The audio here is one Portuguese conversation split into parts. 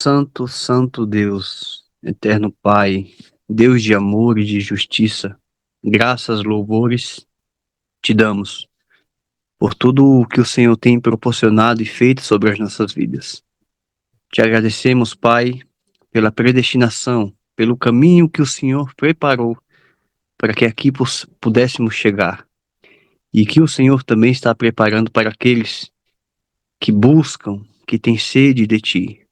Santo, Santo Deus, eterno Pai, Deus de amor e de justiça, graças, louvores te damos por tudo o que o Senhor tem proporcionado e feito sobre as nossas vidas. Te agradecemos, Pai, pela predestinação, pelo caminho que o Senhor preparou para que aqui pudéssemos chegar e que o Senhor também está preparando para aqueles que buscam, que têm sede de Ti.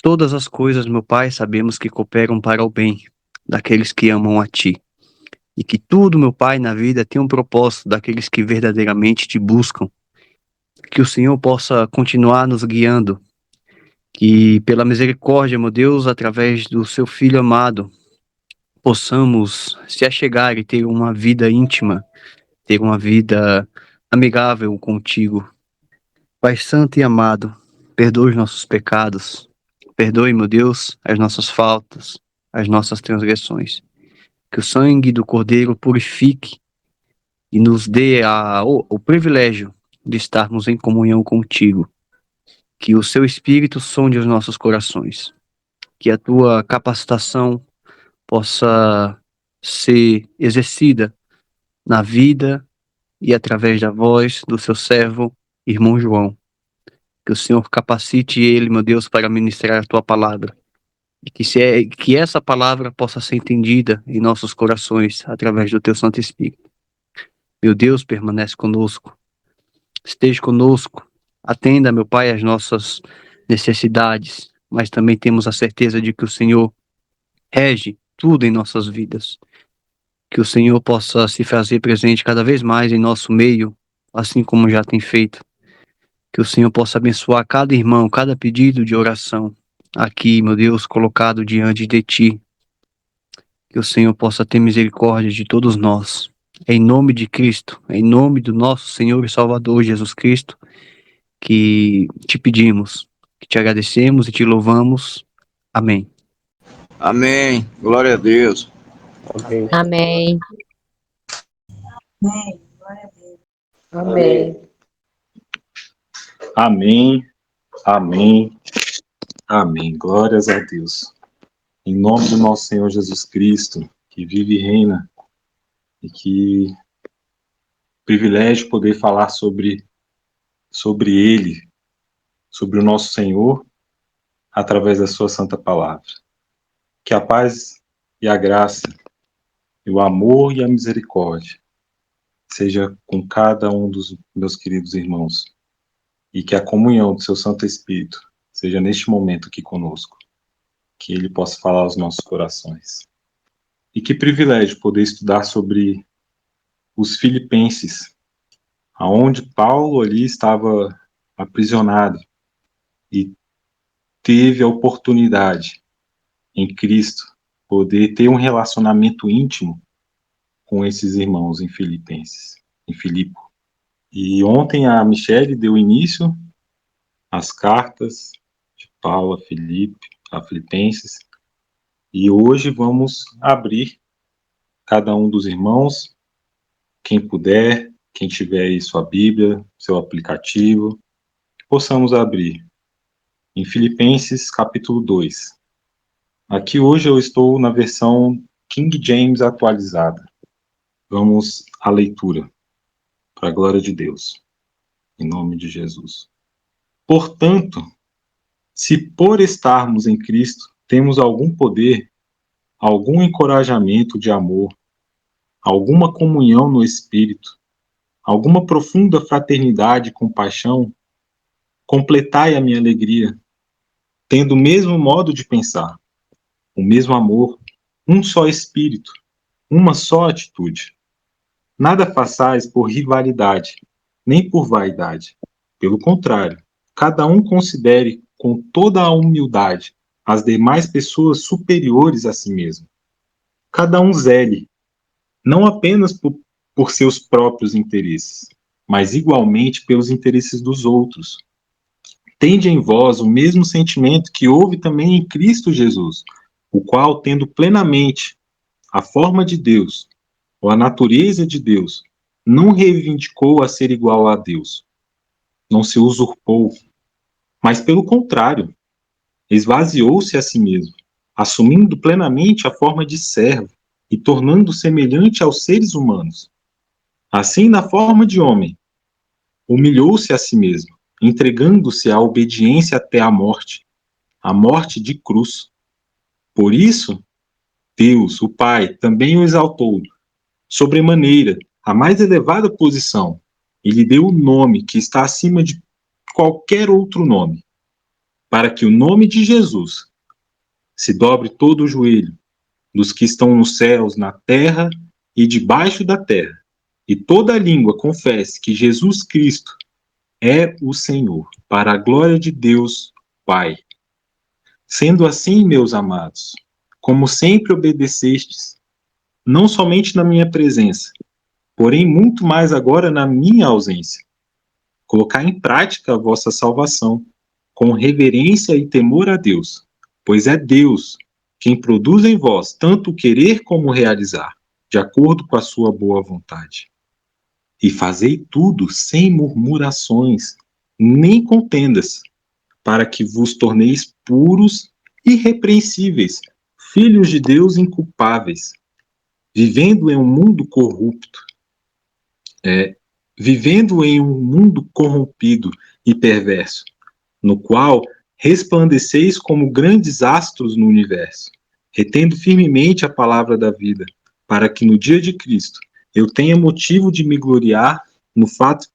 Todas as coisas, meu Pai, sabemos que cooperam para o bem daqueles que amam a Ti. E que tudo, meu Pai, na vida tem um propósito daqueles que verdadeiramente Te buscam. Que o Senhor possa continuar nos guiando. Que pela misericórdia, meu Deus, através do Seu Filho amado, possamos se achegar e ter uma vida íntima, ter uma vida amigável contigo. Pai Santo e amado, perdoe os nossos pecados. Perdoe, meu Deus, as nossas faltas, as nossas transgressões. Que o sangue do Cordeiro purifique e nos dê o privilégio de estarmos em comunhão contigo. Que o seu Espírito sonde os nossos corações. Que a tua capacitação possa ser exercida na vida e através da voz do seu servo, irmão João. Que o Senhor capacite ele, meu Deus, para ministrar a tua palavra. E que essa palavra possa ser entendida em nossos corações através do teu Santo Espírito. Meu Deus, permanece conosco. Esteja conosco. Atenda, meu Pai, as nossas necessidades, mas também temos a certeza de que o Senhor rege tudo em nossas vidas. Que o Senhor possa se fazer presente cada vez mais em nosso meio, assim como já tem feito. Que o Senhor possa abençoar cada irmão, cada pedido de oração aqui, meu Deus, colocado diante de Ti. Que o Senhor possa ter misericórdia de todos nós. Em nome de Cristo, em nome do nosso Senhor e Salvador Jesus Cristo, que te pedimos, que te agradecemos e te louvamos. Amém. Amém. Glória a Deus. Ok. Amém. Amém. Glória a Deus. Amém. Amém, amém, amém. Glórias a Deus. Em nome do nosso Senhor Jesus Cristo, que vive e reina, e que privilégio poder falar sobre Ele, sobre o nosso Senhor, através da sua santa palavra. Que a paz e a graça, e o amor e a misericórdia seja com cada um dos meus queridos irmãos, e que a comunhão do seu Santo Espírito seja neste momento aqui conosco, que ele possa falar aos nossos corações. E que privilégio poder estudar sobre os Filipenses, aonde Paulo ali estava aprisionado e teve a oportunidade em Cristo poder ter um relacionamento íntimo com esses irmãos em Filipe. E ontem a Michele deu início às cartas de Paulo a Filipenses, e hoje vamos abrir cada um dos irmãos, quem puder, quem tiver aí sua Bíblia, seu aplicativo, possamos abrir em Filipenses capítulo 2. Aqui hoje eu estou na versão King James atualizada. Vamos à leitura, para a glória de Deus, em nome de Jesus. Portanto, se por estarmos em Cristo temos algum poder, algum encorajamento de amor, alguma comunhão no Espírito, alguma profunda fraternidade e compaixão, completai a minha alegria, tendo o mesmo modo de pensar, o mesmo amor, um só Espírito, uma só atitude. Nada façais por rivalidade, nem por vaidade. Pelo contrário, cada um considere com toda a humildade as demais pessoas superiores a si mesmo. Cada um zele, não apenas por seus próprios interesses, mas igualmente pelos interesses dos outros. Tende em vós o mesmo sentimento que houve também em Cristo Jesus, o qual, tendo plenamente a forma de Deus, ou a natureza de Deus, não reivindicou a ser igual a Deus, não se usurpou, mas pelo contrário, esvaziou-se a si mesmo, assumindo plenamente a forma de servo e tornando-se semelhante aos seres humanos. Assim, na forma de homem, humilhou-se a si mesmo, entregando-se à obediência até a morte de cruz. Por isso, Deus, o Pai, também o exaltou sobremaneira, a mais elevada posição, e lhe deu o nome que está acima de qualquer outro nome, para que o nome de Jesus se dobre todo o joelho dos que estão nos céus, na terra e debaixo da terra, e toda língua confesse que Jesus Cristo é o Senhor, para a glória de Deus Pai. Sendo assim, meus amados, como sempre obedecestes, não somente na minha presença, porém muito mais agora na minha ausência, colocar em prática a vossa salvação, com reverência e temor a Deus, pois é Deus quem produz em vós tanto o querer como o realizar, de acordo com a sua boa vontade. E fazei tudo sem murmurações, nem contendas, para que vos torneis puros e irrepreensíveis, filhos de Deus inculpáveis, vivendo em um mundo corrupto, vivendo em um mundo corrompido e perverso, no qual resplandeceis como grandes astros no universo, retendo firmemente a palavra da vida, para que no dia de Cristo eu tenha motivo de me gloriar no fato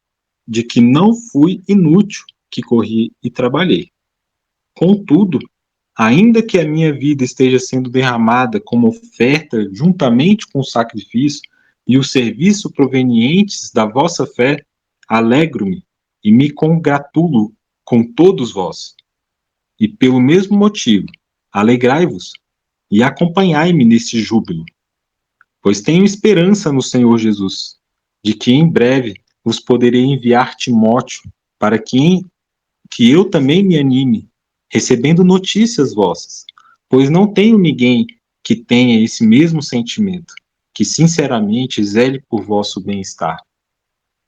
de que não fui inútil, que corri e trabalhei. Contudo, ainda que a minha vida esteja sendo derramada como oferta juntamente com o sacrifício e o serviço provenientes da vossa fé, alegro-me e me congratulo com todos vós. E pelo mesmo motivo, alegrai-vos e acompanhai-me neste júbilo, pois tenho esperança no Senhor Jesus, de que em breve vos poderei enviar Timóteo, para que eu também me anime, recebendo notícias vossas, pois não tenho ninguém que tenha esse mesmo sentimento, que sinceramente zele por vosso bem-estar.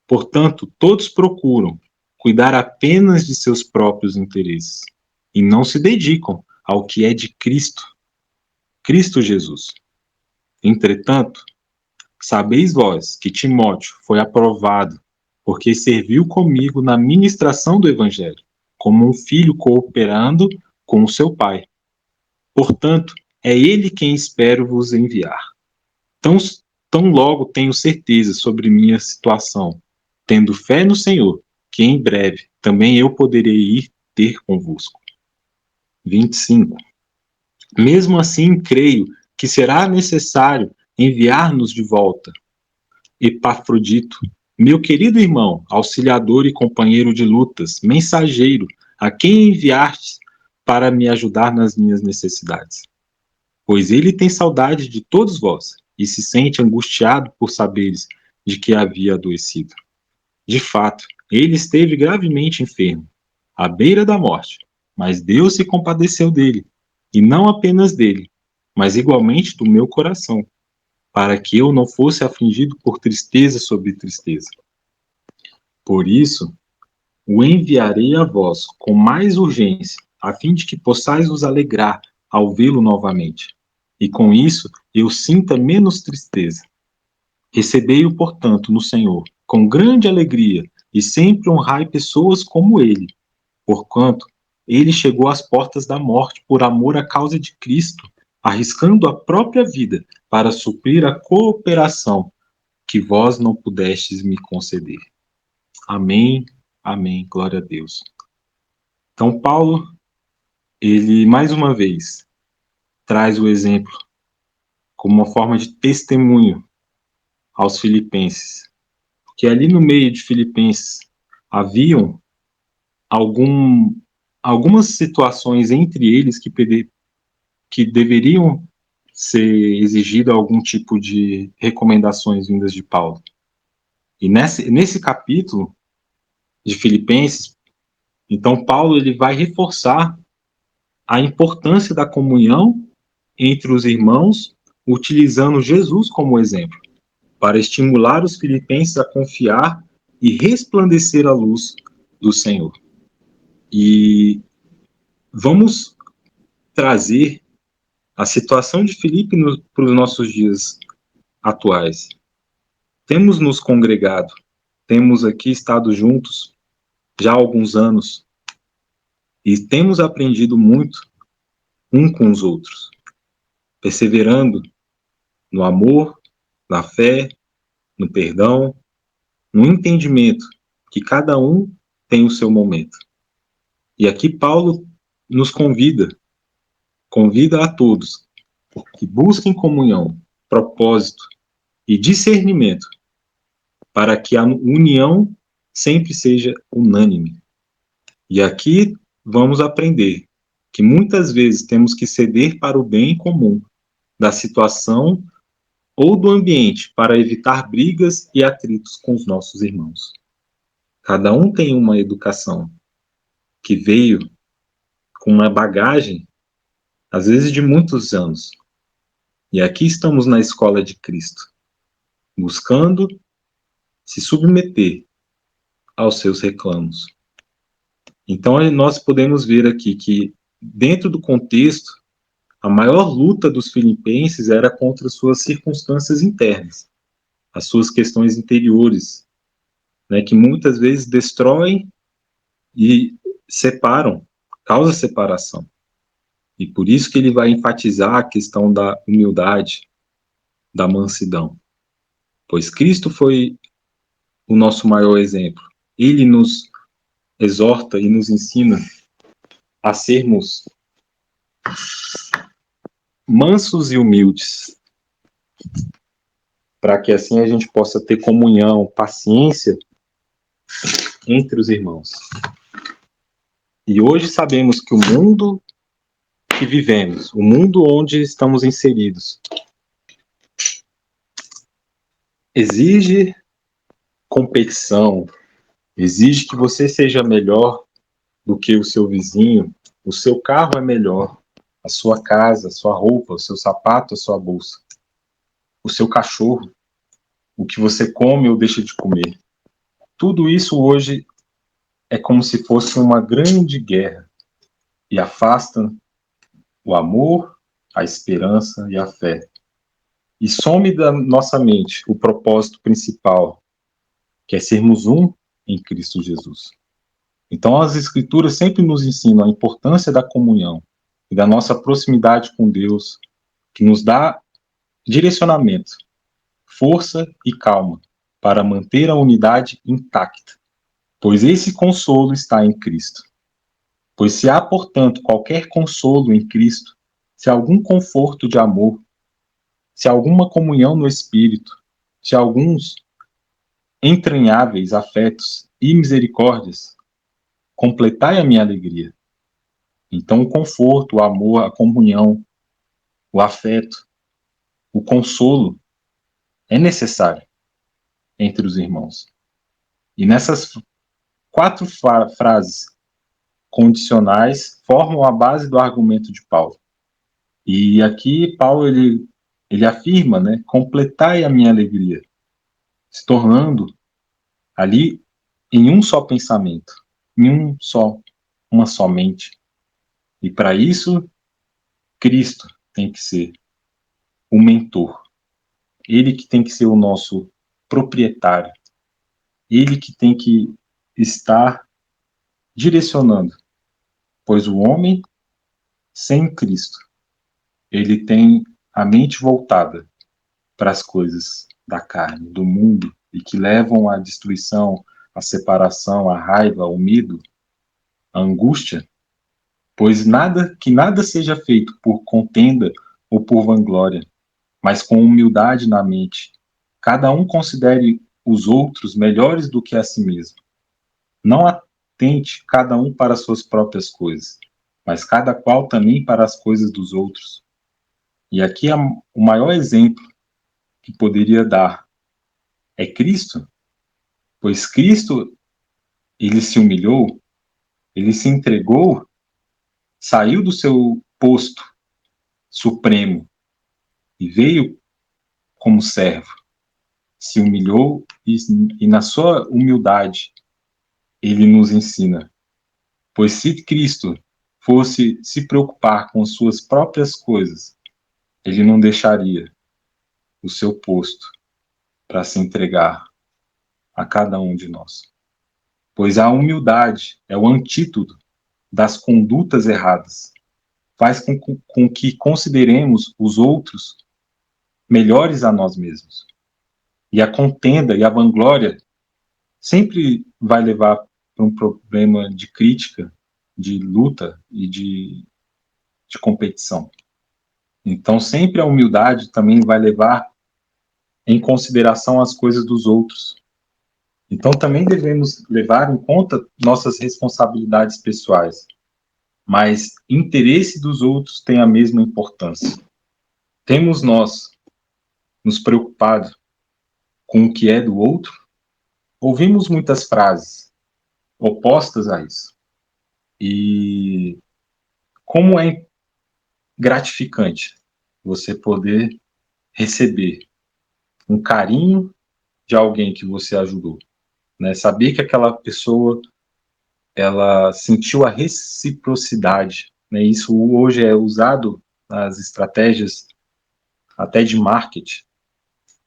Portanto, todos procuram cuidar apenas de seus próprios interesses, e não se dedicam ao que é de Cristo, Cristo Jesus. Entretanto, sabeis vós que Timóteo foi aprovado, porque serviu comigo na ministração do Evangelho, como um filho cooperando com o seu pai. Portanto, é ele quem espero vos enviar. Tão logo tenho certeza sobre minha situação, tendo fé no Senhor, que em breve também eu poderei ir ter convosco. 25. Mesmo assim, creio que será necessário enviar-nos de volta Epafrodito, meu querido irmão, auxiliador e companheiro de lutas, mensageiro, a quem enviastes para me ajudar nas minhas necessidades. Pois ele tem saudade de todos vós e se sente angustiado por saberes de que havia adoecido. De fato, ele esteve gravemente enfermo, à beira da morte, mas Deus se compadeceu dele, e não apenas dele, mas igualmente do meu coração, para que eu não fosse afligido por tristeza sobre tristeza. Por isso, o enviarei a vós com mais urgência, a fim de que possais vos alegrar ao vê-lo novamente, e com isso eu sinta menos tristeza. Recebei-o, portanto, no Senhor, com grande alegria, e sempre honrai pessoas como ele, porquanto ele chegou às portas da morte por amor à causa de Cristo, arriscando a própria vida para suprir a cooperação que vós não pudestes me conceder. Amém, amém, glória a Deus. Então, Paulo, ele mais uma vez traz o exemplo como uma forma de testemunho aos filipenses, porque ali no meio de Filipenses haviam algumas situações entre eles que deveriam ser exigido algum tipo de recomendações vindas de Paulo. E nesse capítulo de Filipenses, então Paulo ele vai reforçar a importância da comunhão entre os irmãos, utilizando Jesus como exemplo, para estimular os filipenses a confiar e resplandecer a luz do Senhor. E vamos trazer a situação de Filipe para os nossos dias atuais. Temos nos congregado, temos aqui estado juntos já há alguns anos e temos aprendido muito um com os outros, perseverando no amor, na fé, no perdão, no entendimento que cada um tem o seu momento. E aqui Paulo nos convida a todos que busquem comunhão, propósito e discernimento para que a união sempre seja unânime. E aqui vamos aprender que muitas vezes temos que ceder para o bem comum da situação ou do ambiente para evitar brigas e atritos com os nossos irmãos. Cada um tem uma educação que veio com uma bagagem, às vezes de muitos anos. E aqui estamos na escola de Cristo, buscando se submeter aos seus reclamos. Então, nós podemos ver aqui que, dentro do contexto, a maior luta dos filipenses era contra suas circunstâncias internas, as suas questões interiores, né, que muitas vezes destroem e separam, causa separação. E por isso que ele vai enfatizar a questão da humildade, da mansidão. Pois Cristo foi o nosso maior exemplo. Ele nos exorta e nos ensina a sermos mansos e humildes, para que assim a gente possa ter comunhão, paciência entre os irmãos. E hoje sabemos que o mundo que vivemos, o mundo onde estamos inseridos, exige competição, exige que você seja melhor do que o seu vizinho, o seu carro é melhor, a sua casa, a sua roupa, o seu sapato, a sua bolsa, o seu cachorro, o que você come ou deixa de comer. Tudo isso hoje é como se fosse uma grande guerra e afasta o amor, a esperança e a fé. E some da nossa mente o propósito principal, que é sermos um em Cristo Jesus. Então, as Escrituras sempre nos ensinam a importância da comunhão e da nossa proximidade com Deus, que nos dá direcionamento, força e calma para manter a unidade intacta, pois esse consolo está em Cristo. Pois se há, portanto, qualquer consolo em Cristo, se há algum conforto de amor, se há alguma comunhão no Espírito, se há alguns entranháveis afetos e misericórdias, completai a minha alegria. Então, o conforto, o amor, a comunhão, o afeto, o consolo é necessário entre os irmãos. E nessas 4 frases condicionais formam a base do argumento de Paulo. E aqui Paulo ele afirma, né, completai a minha alegria, se tornando ali em um só pensamento, em uma só mente. E para isso, Cristo tem que ser o mentor. Ele que tem que ser o nosso proprietário. Ele que tem que estar direcionando. Pois o homem sem Cristo, ele tem a mente voltada para as coisas da carne, do mundo, e que levam à destruição, à separação, à raiva, ao medo, à angústia. Pois que nada seja feito por contenda ou por vanglória, mas com humildade na mente. Cada um considere os outros melhores do que a si mesmo. Não atente cada um para as suas próprias coisas, mas cada qual também para as coisas dos outros. E aqui o maior exemplo que poderia dar é Cristo, pois Cristo, ele se humilhou, ele se entregou, saiu do seu posto supremo e veio como servo, se humilhou e na sua humildade ele nos ensina. Pois se Cristo fosse se preocupar com suas próprias coisas, ele não deixaria o seu posto para se entregar a cada um de nós. Pois a humildade é o antídoto das condutas erradas. Faz com que consideremos os outros melhores a nós mesmos. E a contenda e a vanglória sempre vai levar para um problema de crítica, de luta e de competição. Então, sempre a humildade também vai levar em consideração as coisas dos outros. Então, também devemos levar em conta nossas responsabilidades pessoais, mas interesse dos outros tem a mesma importância. Temos nós nos preocupado com o que é do outro? Ouvimos muitas frases opostas a isso. E como é gratificante você poder receber um carinho de alguém que você ajudou, né? Saber que aquela pessoa ela sentiu a reciprocidade, né? Isso hoje é usado nas estratégias até de marketing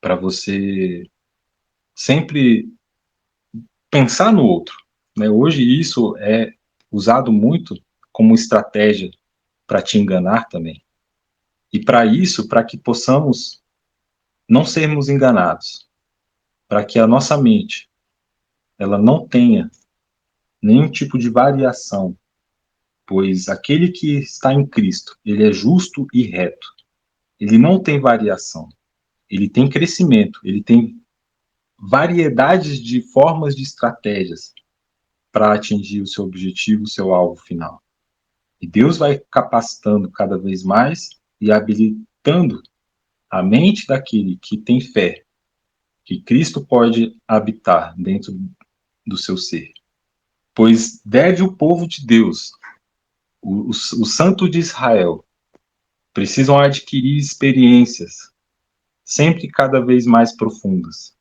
para você sempre pensar no outro, né? Hoje isso é usado muito como estratégia para te enganar também. E para isso, para que possamos não sermos enganados, para que a nossa mente ela não tenha nenhum tipo de variação, pois aquele que está em Cristo, ele é justo e reto. Ele não tem variação, ele tem crescimento, ele tem variedades de formas de estratégias para atingir o seu objetivo, o seu alvo final. E Deus vai capacitando cada vez mais e habilitando a mente daquele que tem fé, que Cristo pode habitar dentro do seu ser. Pois deve o povo de Deus, o santo de Israel, precisam adquirir experiências sempre cada vez mais profundas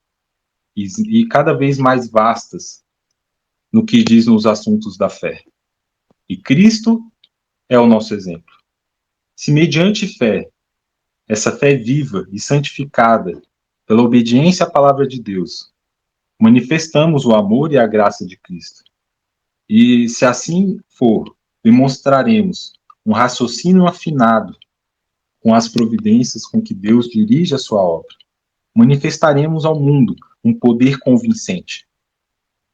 e cada vez mais vastas no que diz nos assuntos da fé. E Cristo é o nosso exemplo. Se mediante fé, essa fé viva e santificada pela obediência à palavra de Deus, manifestamos o amor e a graça de Cristo. E se assim for, demonstraremos um raciocínio afinado com as providências com que Deus dirige a sua obra. Manifestaremos ao mundo um poder convincente,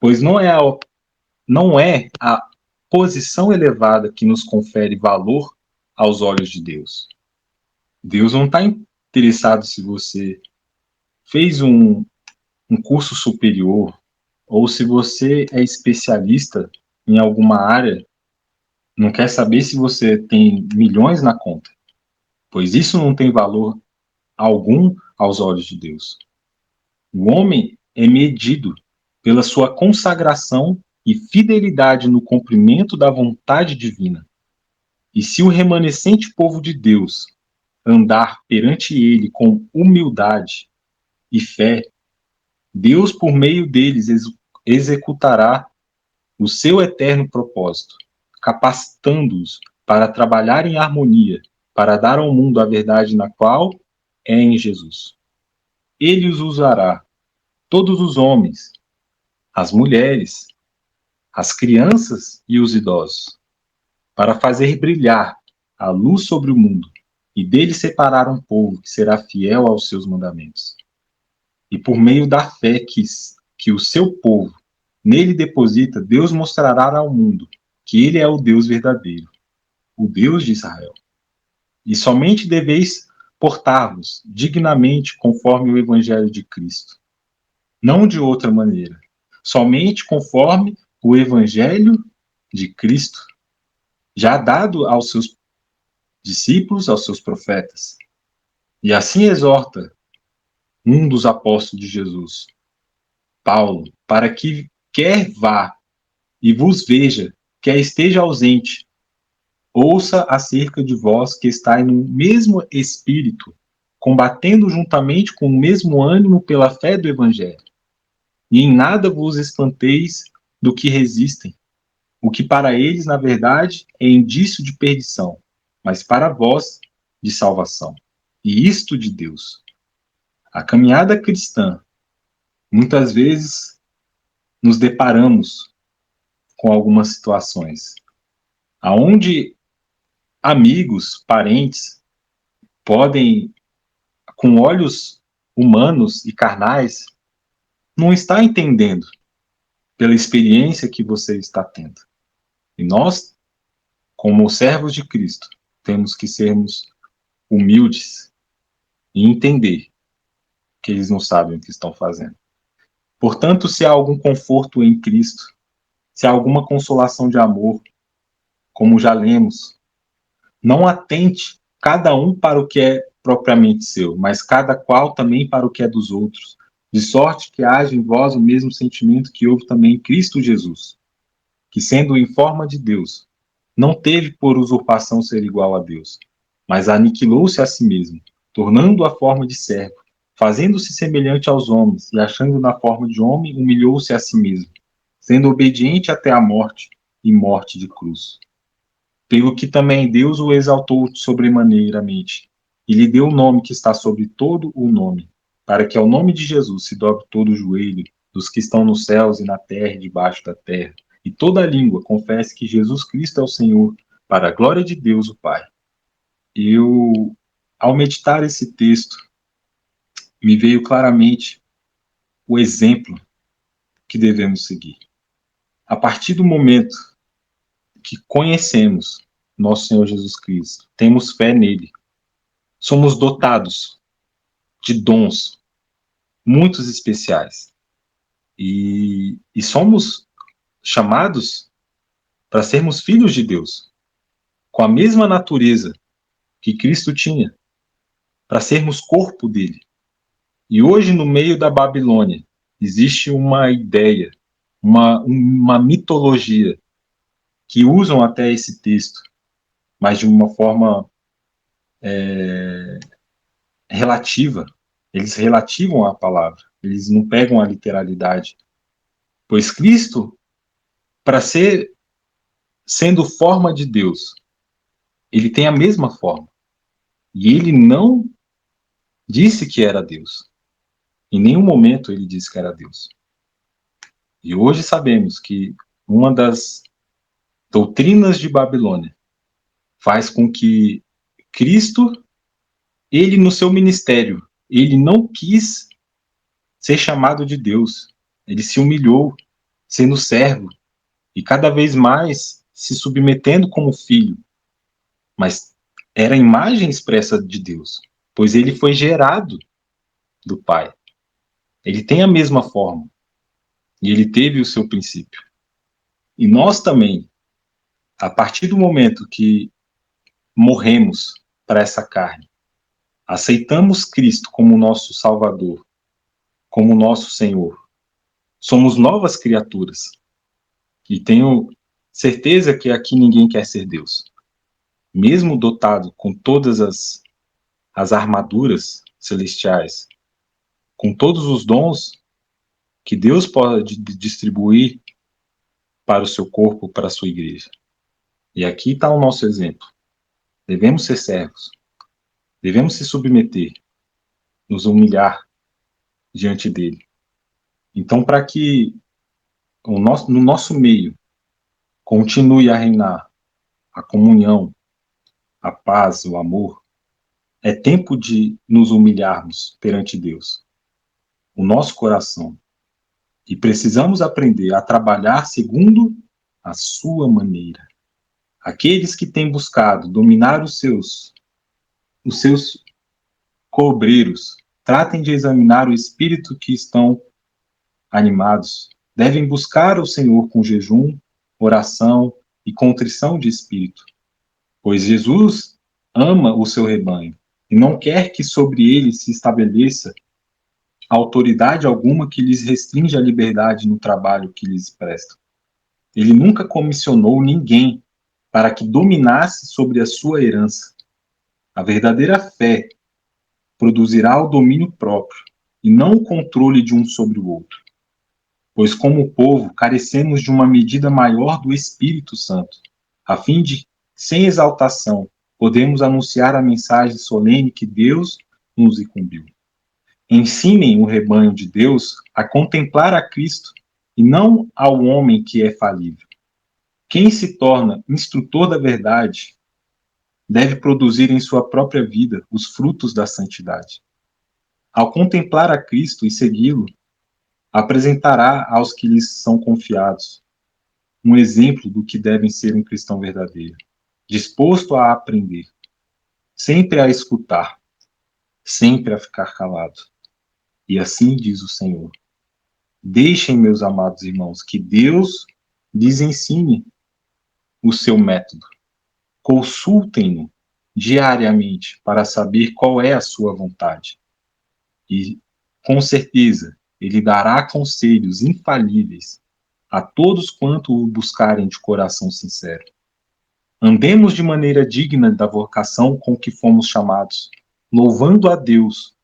pois não é a posição elevada que nos confere valor aos olhos de Deus. Deus não está interessado se você fez um curso superior ou se você é especialista em alguma área, não quer saber se você tem milhões na conta, pois isso não tem valor algum aos olhos de Deus. O homem é medido pela sua consagração e fidelidade no cumprimento da vontade divina. E se o remanescente povo de Deus andar perante ele com humildade e fé, Deus, por meio deles, executará o seu eterno propósito, capacitando-os para trabalhar em harmonia, para dar ao mundo a verdade na qual é em Jesus. Ele os usará, todos os homens, as mulheres, as crianças e os idosos, para fazer brilhar a luz sobre o mundo e dele separar um povo que será fiel aos seus mandamentos. E por meio da fé que o seu povo nele deposita, Deus mostrará ao mundo que ele é o Deus verdadeiro, o Deus de Israel. E somente deveis portar-vos dignamente conforme o evangelho de Cristo, não de outra maneira, somente conforme o evangelho de Cristo, já dado aos seus discípulos, aos seus profetas. E assim exorta um dos apóstolos de Jesus, Paulo, para que quer vá e vos veja, quer esteja ausente, ouça acerca de vós que estáis no mesmo espírito, combatendo juntamente com o mesmo ânimo pela fé do evangelho. E em nada vos espanteis do que resistem, o que para eles, na verdade, é indício de perdição, mas para vós, de salvação. E isto de Deus. A caminhada cristã, muitas vezes nos deparamos com algumas situações aonde amigos, parentes podem, com olhos humanos e carnais, não estar entendendo pela experiência que você está tendo. E nós, como servos de Cristo, temos que sermos humildes e entender que eles não sabem o que estão fazendo. Portanto, se há algum conforto em Cristo, se há alguma consolação de amor, como já lemos, não atente cada um para o que é propriamente seu, mas cada qual também para o que é dos outros, de sorte que haja em vós o mesmo sentimento que houve também em Cristo Jesus, que sendo em forma de Deus, não teve por usurpação ser igual a Deus, mas aniquilou-se a si mesmo, tornando a forma de servo, fazendo-se semelhante aos homens, e achando na forma de homem, humilhou-se a si mesmo, sendo obediente até a morte, e morte de cruz. Pelo que também Deus o exaltou sobremaneiramente, e lhe deu o nome que está sobre todo o nome, para que ao nome de Jesus se dobre todo o joelho, dos que estão nos céus e na terra e debaixo da terra, e toda língua confesse que Jesus Cristo é o Senhor, para a glória de Deus o Pai. Eu, ao meditar esse texto, me veio claramente o exemplo que devemos seguir. A partir do momento que conhecemos nosso Senhor Jesus Cristo, temos fé nele, somos dotados de dons muito especiais e somos chamados para sermos filhos de Deus, com a mesma natureza que Cristo tinha, para sermos corpo dele. E hoje, no meio da Babilônia, existe uma ideia, uma mitologia, que usam até esse texto, mas de uma forma relativa. Eles relativam a palavra, eles não pegam a literalidade. Pois Cristo, para ser sendo forma de Deus, ele tem a mesma forma. E ele não disse que era Deus. Em nenhum momento ele disse que era Deus. E hoje sabemos que uma das doutrinas de Babilônia faz com que Cristo, ele no seu ministério, ele não quis ser chamado de Deus. Ele se humilhou, sendo servo, e cada vez mais se submetendo como filho. Mas era a imagem expressa de Deus, pois ele foi gerado do Pai. Ele tem a mesma forma, e ele teve o seu princípio. E nós também, a partir do momento que morremos para essa carne, aceitamos Cristo como nosso Salvador, como nosso Senhor, somos novas criaturas. E tenho certeza que aqui ninguém quer ser Deus. Mesmo dotado com todas as armaduras celestiais, com todos os dons que Deus pode distribuir para o seu corpo, para a sua igreja. E aqui está o nosso exemplo. Devemos ser servos. Devemos se submeter, nos humilhar diante dele. Então, para que no nosso meio continue a reinar a comunhão, a paz, o amor, é tempo de nos humilharmos perante Deus, o nosso coração. E precisamos aprender a trabalhar segundo a sua maneira. Aqueles que têm buscado dominar os seus cobreiros, tratem de examinar o espírito que estão animados. Devem buscar o Senhor com jejum, oração e contrição de espírito, pois Jesus ama o seu rebanho e não quer que sobre ele se estabeleça autoridade alguma que lhes restringe a liberdade no trabalho que lhes presta. Ele nunca comissionou ninguém para que dominasse sobre a sua herança. A verdadeira fé produzirá o domínio próprio e não o controle de um sobre o outro. pois como povo carecemos de uma medida maior do Espírito Santo, a fim de, sem exaltação, podemos anunciar a mensagem solene que Deus nos incumbiu. Ensinem o rebanho de Deus a contemplar a Cristo e não ao homem que é falível. Quem se torna instrutor da verdade deve produzir em sua própria vida os frutos da santidade. Ao contemplar a Cristo e segui-lo, apresentará aos que lhes são confiados um exemplo do que deve ser um cristão verdadeiro, disposto a aprender, sempre a escutar, sempre a ficar calado. E assim diz o Senhor: deixem, meus amados irmãos, que Deus lhes ensine o seu método. Consultem-no diariamente para saber qual é a sua vontade. E, com certeza, ele dará conselhos infalíveis a todos quanto o buscarem de coração sincero. Andemos de maneira digna da vocação com que fomos chamados, louvando a Deus,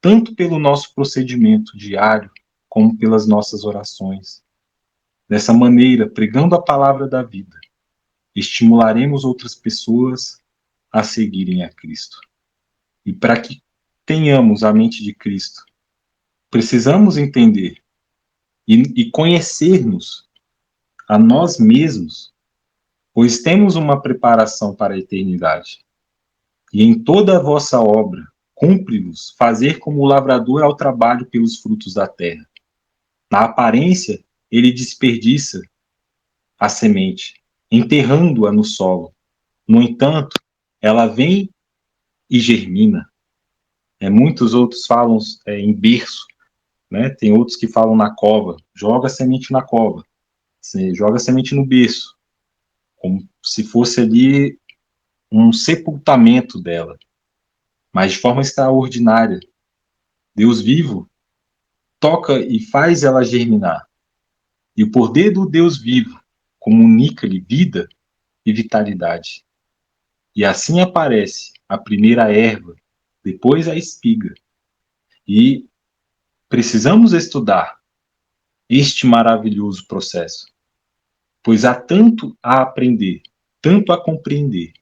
tanto pelo nosso procedimento diário, como pelas nossas orações. Dessa maneira, pregando a palavra da vida, estimularemos outras pessoas a seguirem a Cristo. E para que tenhamos a mente de Cristo, precisamos entender e conhecer-nos a nós mesmos, pois temos uma preparação para a eternidade. E em toda a vossa obra, cumpre-vos fazer como o lavrador ao trabalho pelos frutos da terra. Na aparência, ele desperdiça a semente, enterrando-a no solo. No entanto, ela vem e germina. Muitos outros falam em berço, né? Tem outros que falam na cova. Joga a semente na cova. Você joga a semente no berço, como se fosse ali um sepultamento dela. Mas de forma extraordinária. Deus vivo toca e faz ela germinar. E o poder do Deus vivo comunica-lhe vida e vitalidade. E assim aparece a primeira erva, depois a espiga. E precisamos estudar este maravilhoso processo, pois há tanto a aprender, tanto a compreender.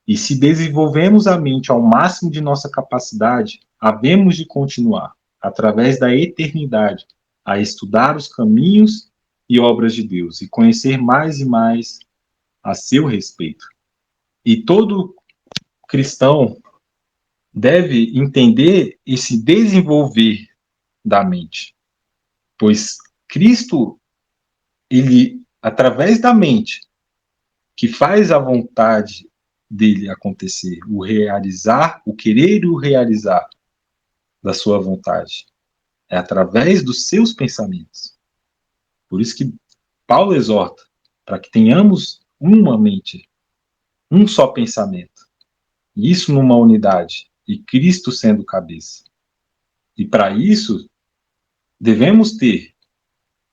E se desenvolvemos a mente ao máximo de nossa capacidade, havemos de continuar, através da eternidade, a estudar os caminhos e obras de Deus e conhecer mais e mais a seu respeito. E todo cristão deve entender e se desenvolver da mente, pois Cristo, ele, através da mente, que faz a vontade dele acontecer, o realizar, o querer e o realizar da sua vontade, é através dos seus pensamentos. Por isso que Paulo exorta para que tenhamos uma mente, um só pensamento, e isso numa unidade, e Cristo sendo cabeça. E para isso,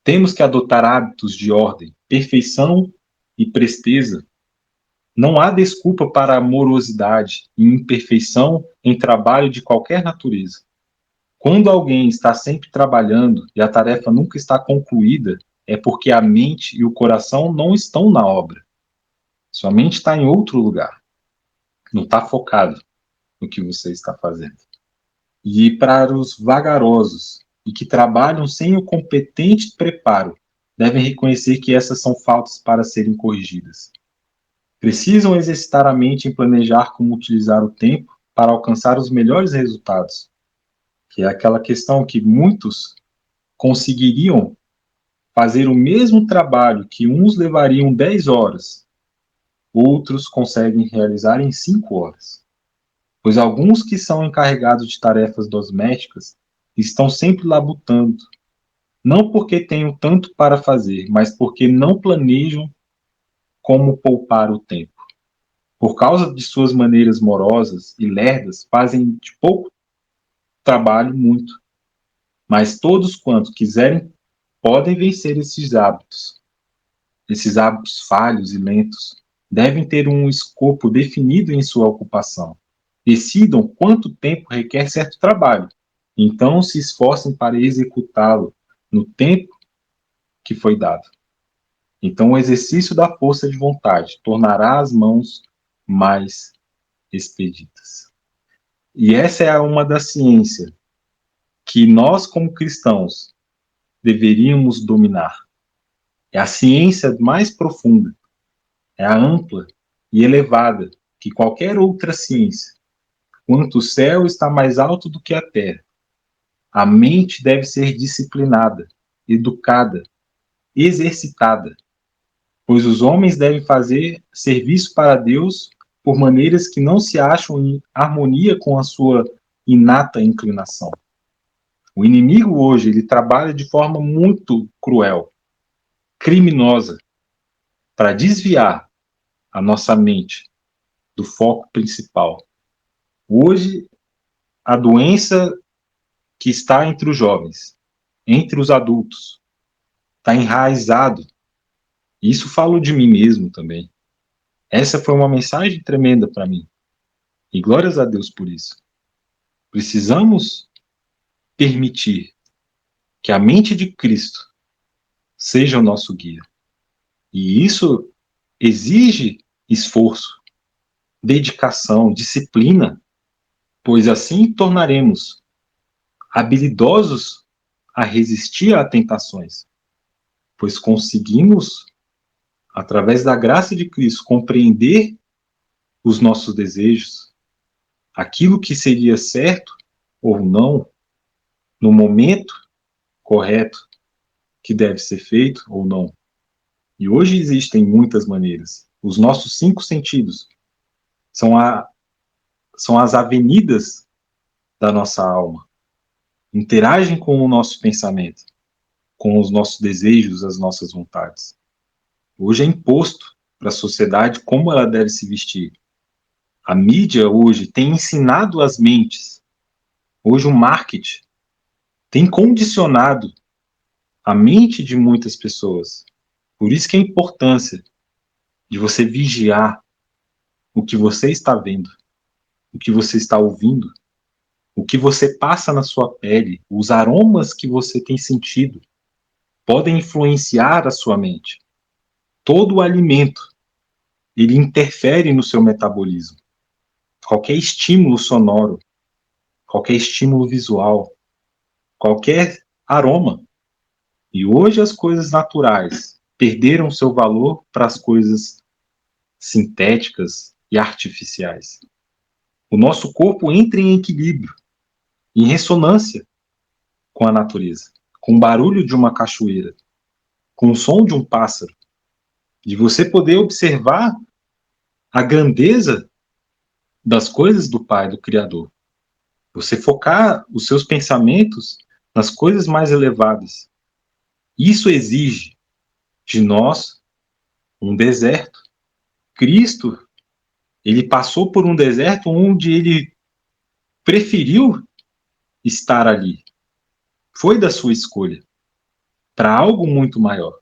temos que adotar hábitos de ordem, perfeição e presteza. Não há desculpa para a morosidade e imperfeição em trabalho de qualquer natureza. Quando alguém está sempre trabalhando e a tarefa nunca está concluída, é porque a mente e o coração não estão na obra. Sua mente está em outro lugar. Não está focado no que você está fazendo. E para os vagarosos e que trabalham sem o competente preparo, devem reconhecer que essas são faltas para serem corrigidas. Precisam exercitar a mente em planejar como utilizar o tempo para alcançar os melhores resultados, que é aquela questão que muitos conseguiriam fazer o mesmo trabalho que uns levariam 10 horas, outros conseguem realizar em 5 horas. Pois alguns que são encarregados de tarefas domésticas estão sempre labutando, não porque tenham tanto para fazer, mas porque não planejam como poupar o tempo. Por causa de suas maneiras morosas e lerdas, fazem de pouco trabalho muito. Mas todos quantos quiserem podem vencer esses hábitos falhos e lentos. Devem ter um escopo definido em sua ocupação. Decidam quanto tempo requer certo trabalho. Então se esforcem para executá-lo no tempo que foi dado. Então, o exercício da força de vontade tornará as mãos mais expeditas. E essa é uma da ciência que nós, como cristãos, deveríamos dominar. É a ciência mais profunda, é a ampla e elevada que qualquer outra ciência. Quanto o céu está mais alto do que a terra, a mente deve ser disciplinada, educada, exercitada, pois os homens devem fazer serviço para Deus por maneiras que não se acham em harmonia com a sua inata inclinação. O inimigo hoje, ele trabalha de forma muito cruel, criminosa, para desviar a nossa mente do foco principal. Hoje, a doença que está entre os jovens, entre os adultos, está enraizado. Isso falo de mim mesmo também. Essa foi uma mensagem tremenda para mim. E glórias a Deus por isso. Precisamos permitir que a mente de Cristo seja o nosso guia. E isso exige esforço, dedicação, disciplina, pois assim tornaremos habilidosos a resistir a tentações, pois conseguimos, através da graça de Cristo, compreender os nossos desejos, aquilo que seria certo ou não, no momento correto que deve ser feito ou não. E hoje existem muitas maneiras. Os nossos 5 sentidos são as avenidas da nossa alma. Interagem com o nosso pensamento, com os nossos desejos, as nossas vontades. Hoje é imposto para a sociedade como ela deve se vestir. A mídia hoje tem ensinado as mentes. Hoje o marketing tem condicionado a mente de muitas pessoas. Por isso que a importância de você vigiar o que você está vendo, o que você está ouvindo, o que você passa na sua pele, os aromas que você tem sentido, podem influenciar a sua mente. Todo o alimento, ele interfere no seu metabolismo. Qualquer estímulo sonoro, qualquer estímulo visual, qualquer aroma. E hoje as coisas naturais perderam seu valor para as coisas sintéticas e artificiais. O nosso corpo entra em equilíbrio, em ressonância com a natureza, com o barulho de uma cachoeira, com o som de um pássaro, de você poder observar a grandeza das coisas do Pai, do Criador. Você focar os seus pensamentos nas coisas mais elevadas. Isso exige de nós um deserto. Cristo, ele passou por um deserto onde ele preferiu estar ali. Foi da sua escolha para algo muito maior.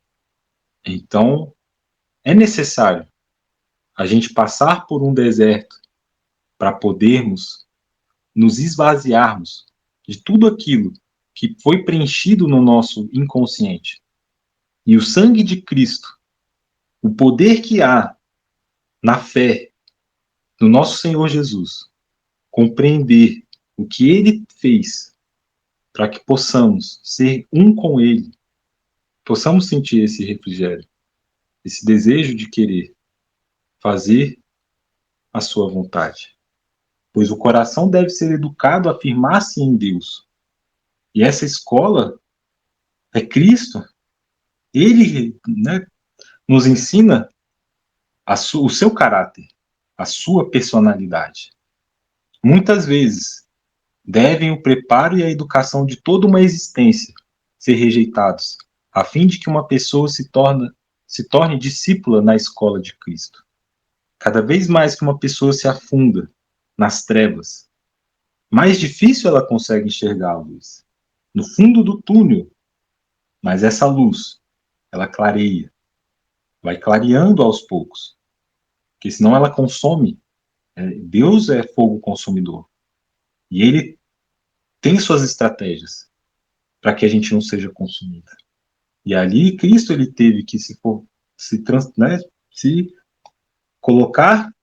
Então, é necessário a gente passar por um deserto para podermos nos esvaziarmos de tudo aquilo que foi preenchido no nosso inconsciente. E o sangue de Cristo, o poder que há na fé no nosso Senhor Jesus, compreender o que Ele fez para que possamos ser um com Ele, possamos sentir esse refrigério, esse desejo de querer fazer a sua vontade. Pois o coração deve ser educado a afirmar-se em Deus. E essa escola é Cristo. Ele, né, nos ensina o seu caráter, a sua personalidade. Muitas vezes, devem o preparo e a educação de toda uma existência ser rejeitados, a fim de que uma pessoa se torne discípula na escola de Cristo. Cada vez mais que uma pessoa se afunda nas trevas, mais difícil ela consegue enxergar a luz. No fundo do túnel, mas essa luz, ela clareia, vai clareando aos poucos, porque senão ela consome. Deus é fogo consumidor. E Ele tem suas estratégias para que a gente não seja consumida. E ali Cristo ele teve que se colocar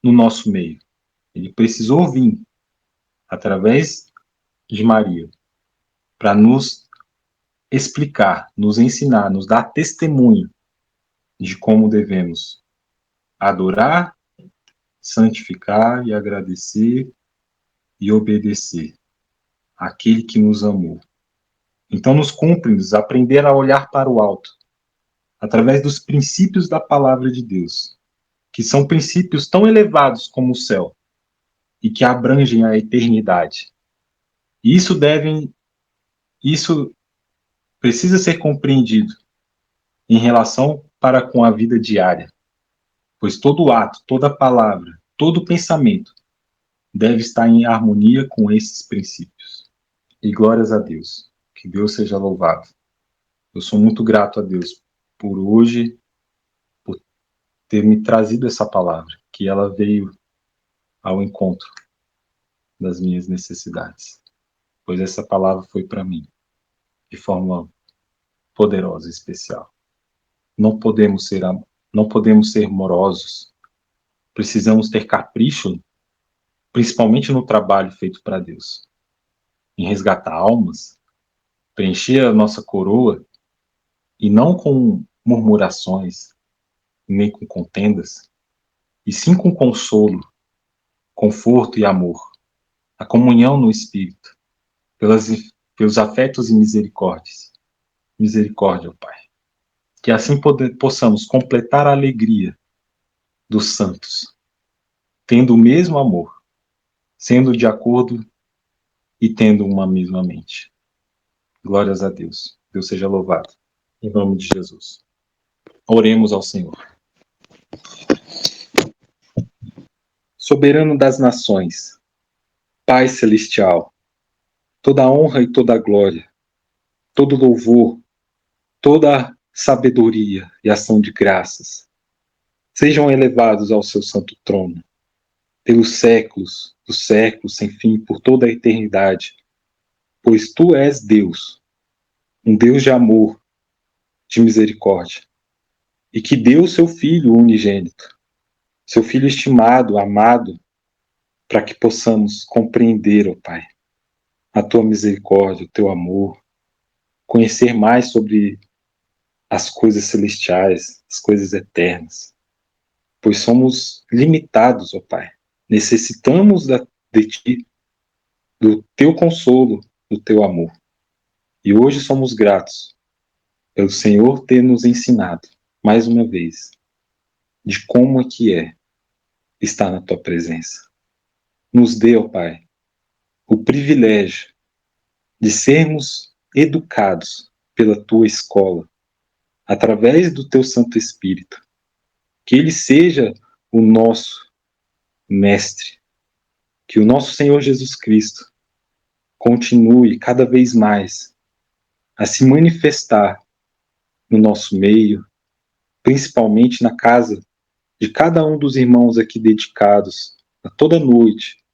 no nosso meio. Ele precisou vir através de Maria para nos explicar, nos ensinar, nos dar testemunho de como devemos adorar, santificar e agradecer e obedecer àquele que nos amou. Então nos cumpre-nos aprender a olhar para o alto, através dos princípios da palavra de Deus, que são princípios tão elevados como o céu e que abrangem a eternidade. E isso precisa ser compreendido em relação para com a vida diária, pois todo ato, toda palavra, todo pensamento deve estar em harmonia com esses princípios. E glórias a Deus. Que Deus seja louvado. Eu sou muito grato a Deus por hoje, por ter me trazido essa palavra, que ela veio ao encontro das minhas necessidades, pois essa palavra foi para mim de forma poderosa e especial. Não podemos ser morosos. Precisamos ter capricho, principalmente no trabalho feito para Deus, em resgatar almas, preencher a nossa coroa, e não com murmurações, nem com contendas, e sim com consolo, conforto e amor, a comunhão no Espírito, pelos afetos e misericórdias. Misericórdia, ó Pai. Que assim possamos completar a alegria dos santos, tendo o mesmo amor, sendo de acordo e tendo uma mesma mente. Glórias a Deus. Deus seja louvado. Em nome de Jesus. Oremos ao Senhor. Soberano das nações, Pai celestial, toda honra e toda glória, todo louvor, toda sabedoria e ação de graças sejam elevados ao seu santo trono, pelos séculos dos séculos sem fim, por toda a eternidade, pois tu és Deus, um Deus de amor, de misericórdia, e que deu seu Filho unigênito, seu Filho estimado, amado, para que possamos compreender, ó Pai, a tua misericórdia, o teu amor, conhecer mais sobre as coisas celestiais, as coisas eternas, pois somos limitados, ó Pai, necessitamos de ti, do teu consolo, do teu amor. E hoje somos gratos pelo Senhor ter nos ensinado, mais uma vez, de como é que é estar na tua presença. Nos dê, ó Pai, o privilégio de sermos educados pela tua escola, através do teu Santo Espírito. Que ele seja o nosso mestre. Que o nosso Senhor Jesus Cristo continue cada vez mais a se manifestar no nosso meio, principalmente na casa de cada um dos irmãos aqui dedicados a toda noite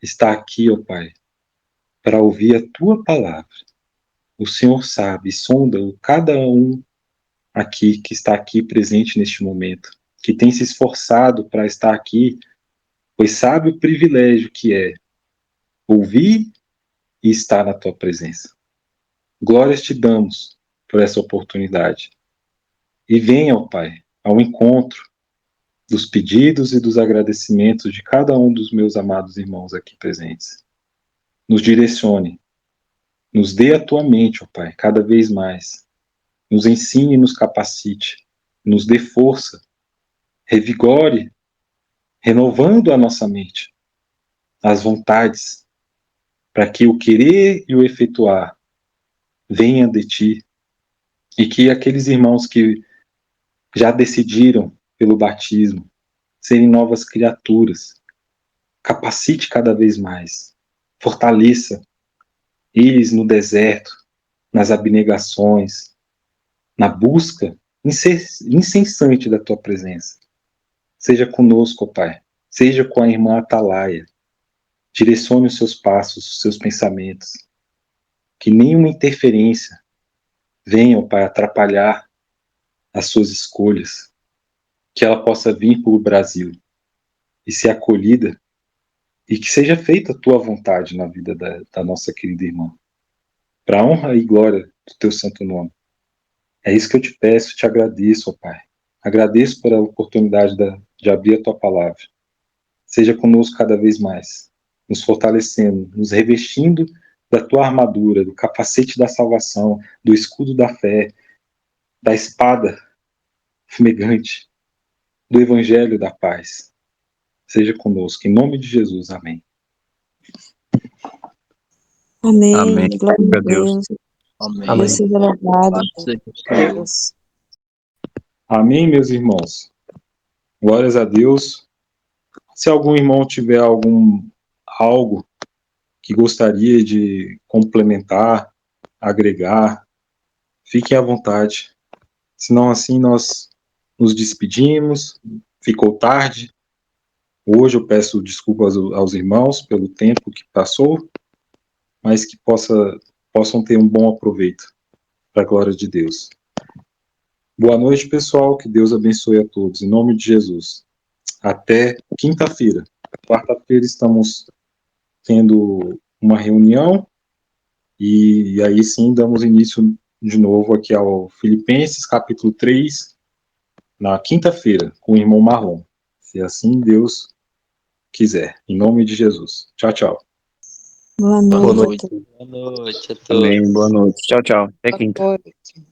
está aqui, ó Pai, para ouvir a tua palavra. O Senhor sabe, sonda cada um aqui que está aqui presente neste momento, que tem se esforçado para estar aqui, pois sabe o privilégio que é ouvir e estar na tua presença. Glórias te damos por essa oportunidade. E venha, ó Pai, ao encontro dos pedidos e dos agradecimentos de cada um dos meus amados irmãos aqui presentes. Nos direcione, nos dê a tua mente, ó Pai, cada vez mais. Nos ensine e nos capacite, nos dê força, revigore, renovando a nossa mente, as vontades, para que o querer e o efetuar venha de ti, e que aqueles irmãos que já decidiram pelo batismo serem novas criaturas, capacite cada vez mais, fortaleça eles no deserto, nas abnegações, na busca incessante da tua presença. Seja conosco, Pai, seja com a irmã Atalaia, direcione os seus passos, os seus pensamentos, que nenhuma interferência venham, Pai, atrapalhar as suas escolhas, que ela possa vir para o Brasil e ser acolhida, e que seja feita a tua vontade na vida da nossa querida irmã, para a honra e glória do teu santo nome. É isso que eu te peço, te agradeço, ó Pai. Agradeço pela oportunidade de abrir a tua palavra. Seja conosco cada vez mais, nos fortalecendo, nos revestindo da tua armadura, do capacete da salvação, do escudo da fé, da espada fumegante, do evangelho da paz. Seja conosco, em nome de Jesus, amém. Amém. Amém. Glória a Deus. Deus. Amém. Deus seja louvado. Deus. Amém, meus irmãos. Glórias a Deus. Se algum irmão tiver algo que gostaria de complementar, agregar, fiquem à vontade. Senão, assim, nós nos despedimos. Ficou tarde. Hoje eu peço desculpas aos irmãos pelo tempo que passou, mas que possam ter um bom aproveito para a glória de Deus. Boa noite, pessoal. Que Deus abençoe a todos. Em nome de Jesus. Até quinta-feira. Quarta-feira estamos tendo uma reunião e aí sim damos início de novo aqui ao Filipenses, capítulo 3, na quinta-feira, com o irmão Marlon. Se assim Deus quiser. Em nome de Jesus. Tchau, tchau. Boa Boa noite. noite. Boa noite a todos. Amém. Boa noite. Tchau, tchau. Até quinta. Boa noite.